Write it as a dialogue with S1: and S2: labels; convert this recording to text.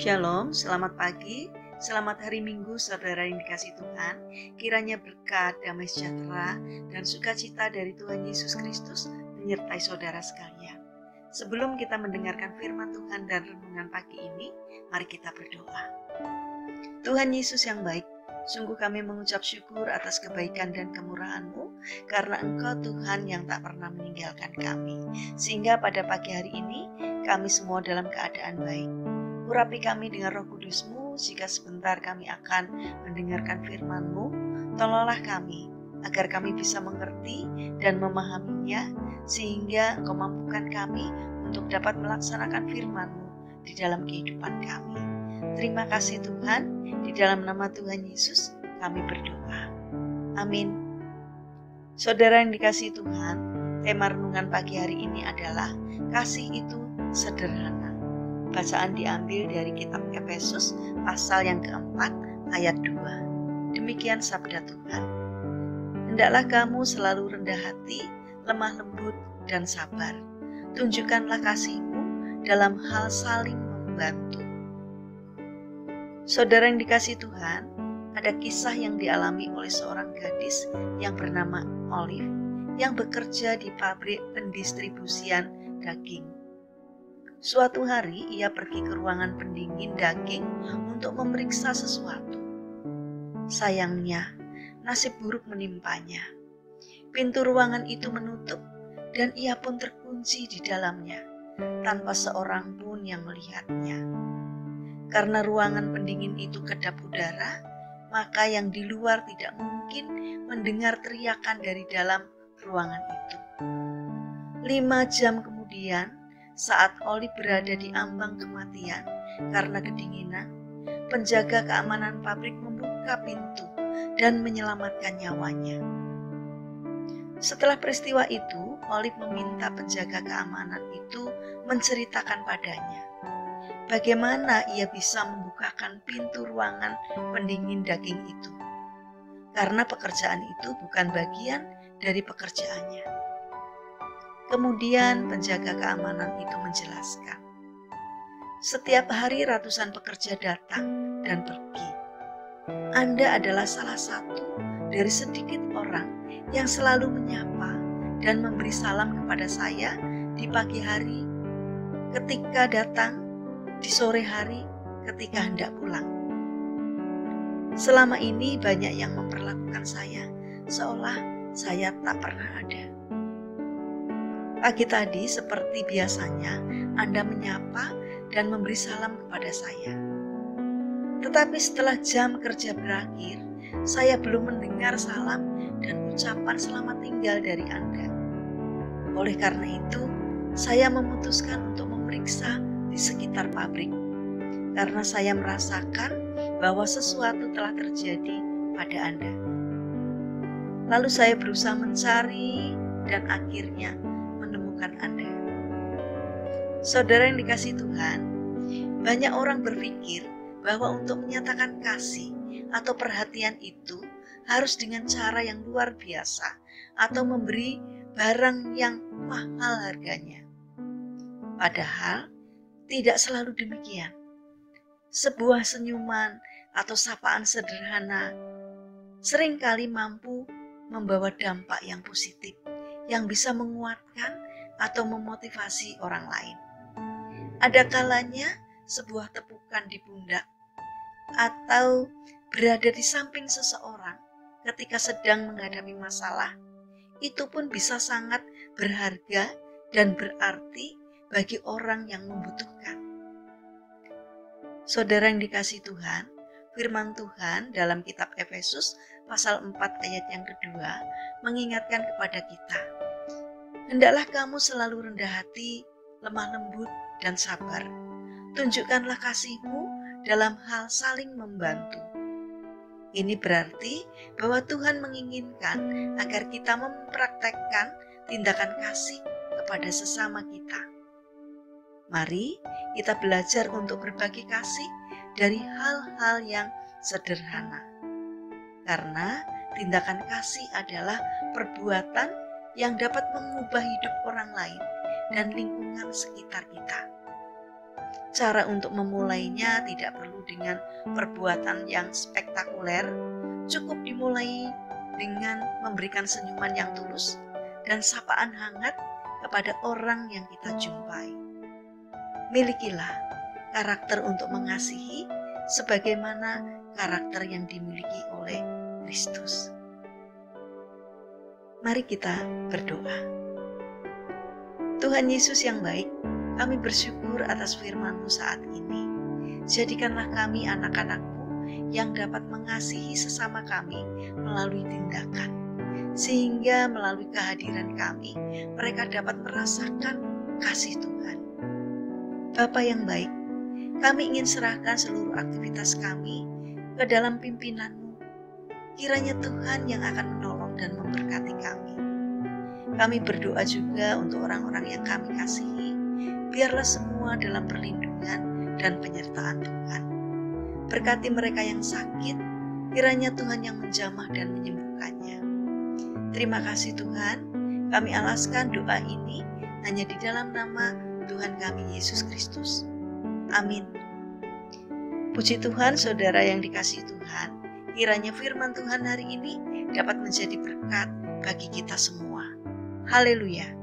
S1: Shalom, selamat pagi, selamat hari Minggu saudara yang dikasihi Tuhan. Kiranya berkat, damai sejahtera, dan sukacita dari Tuhan Yesus Kristus menyertai saudara sekalian. Sebelum kita mendengarkan firman Tuhan dan renungan pagi ini, mari kita berdoa. Tuhan Yesus yang baik, sungguh kami mengucap syukur atas kebaikan dan kemurahan-Mu, karena Engkau Tuhan yang tak pernah meninggalkan kami. Sehingga pada pagi hari ini, kami semua dalam keadaan baik. Urapi kami dengan Roh Kudus-Mu, jika sebentar kami akan mendengarkan firman-Mu. Tolonglah kami, agar kami bisa mengerti dan memahaminya, sehingga Engkau mampukan kami untuk dapat melaksanakan firman-Mu di dalam kehidupan kami. Terima kasih Tuhan, di dalam nama Tuhan Yesus kami berdoa. Amin. Saudara yang dikasihi Tuhan, tema renungan pagi hari ini adalah kasih itu sederhana. Bacaan diambil dari kitab Efesus pasal yang keempat ayat 2. Demikian sabda Tuhan. Hendaklah kamu selalu rendah hati, lemah lembut, dan sabar. Tunjukkanlah kasih-Mu dalam hal saling membantu. Saudara yang dikasihi Tuhan, ada kisah yang dialami oleh seorang gadis yang bernama Olive yang bekerja di pabrik pendistribusian daging. Suatu hari ia pergi ke ruangan pendingin daging untuk memeriksa sesuatu. Sayangnya, nasib buruk menimpanya. Pintu ruangan itu menutup dan ia pun terkunci di dalamnya, tanpa seorang pun yang melihatnya. Karena ruangan pendingin itu kedap udara, maka yang di luar tidak mungkin mendengar teriakan dari dalam ruangan itu. 5 jam kemudian, saat Olive berada di ambang kematian karena kedinginan, penjaga keamanan pabrik membuka pintu dan menyelamatkan nyawanya. Setelah peristiwa itu, Olive meminta penjaga keamanan itu menceritakan padanya bagaimana ia bisa membukakan pintu ruangan pendingin daging itu, karena pekerjaan itu bukan bagian dari pekerjaannya. Kemudian penjaga keamanan itu menjelaskan, setiap hari ratusan pekerja datang dan pergi. Anda adalah salah satu dari sedikit orang yang selalu menyapa dan memberi salam kepada saya di pagi hari ketika datang, di sore hari ketika hendak pulang. Selama ini banyak yang memperlakukan saya seolah saya tak pernah ada. Pagi tadi seperti biasanya Anda menyapa dan memberi salam kepada saya. Tetapi setelah jam kerja berakhir, saya belum mendengar salam dan ucapan selamat tinggal dari Anda. Oleh karena itu, saya memutuskan untuk memeriksa di sekitar pabrik, karena saya merasakan bahwa sesuatu telah terjadi pada Anda. Lalu saya berusaha mencari dan akhirnya menemukan Anda. Saudara yang dikasihi Tuhan, banyak orang berpikir bahwa untuk menyatakan kasih atau perhatian itu harus dengan cara yang luar biasa atau memberi barang yang mahal harganya. Padahal tidak selalu demikian. Sebuah senyuman atau sapaan sederhana seringkali mampu membawa dampak yang positif yang bisa menguatkan atau memotivasi orang lain. Ada kalanya sebuah tepukan di pundak atau berada di samping seseorang ketika sedang menghadapi masalah, itu pun bisa sangat berharga dan berarti bagi orang yang membutuhkan. Saudara yang dikasihi Tuhan, firman Tuhan dalam kitab Efesus pasal 4 ayat yang kedua mengingatkan kepada kita, hendaklah kamu selalu rendah hati, lemah lembut, dan sabar. Tunjukkanlah kasih-Mu dalam hal saling membantu. Ini berarti bahwa Tuhan menginginkan agar kita mempraktekkan tindakan kasih kepada sesama kita. Mari kita belajar untuk berbagi kasih dari hal-hal yang sederhana. Karena tindakan kasih adalah perbuatan yang dapat mengubah hidup orang lain dan lingkungan sekitar kita. Cara untuk memulainya tidak perlu dengan perbuatan yang spektakuler, cukup dimulai dengan memberikan senyuman yang tulus dan sapaan hangat kepada orang yang kita jumpai. Milikilah karakter untuk mengasihi sebagaimana karakter yang dimiliki oleh Kristus. Mari kita berdoa. Tuhan Yesus yang baik, kami bersyukur atas firman-Mu saat ini. Jadikanlah kami anak-anak-Mu yang dapat mengasihi sesama kami melalui tindakan, sehingga melalui kehadiran kami, mereka dapat merasakan kasih Tuhan. Bapa yang baik, kami ingin serahkan seluruh aktivitas kami ke dalam pimpinan-Mu. Kiranya Tuhan yang akan menolong dan memberkati kami. Kami berdoa juga untuk orang-orang yang kami kasihi, biarlah semua dalam perlindungan dan penyertaan Tuhan. Berkati mereka yang sakit, kiranya Tuhan yang menjamah dan menyembuhkannya. Terima kasih Tuhan, kami alaskan doa ini hanya di dalam nama Tuhan kami Yesus Kristus. Amin. Puji Tuhan, saudara yang dikasihi Tuhan, kiranya firman Tuhan hari ini dapat menjadi berkat bagi kita semua. Haleluya.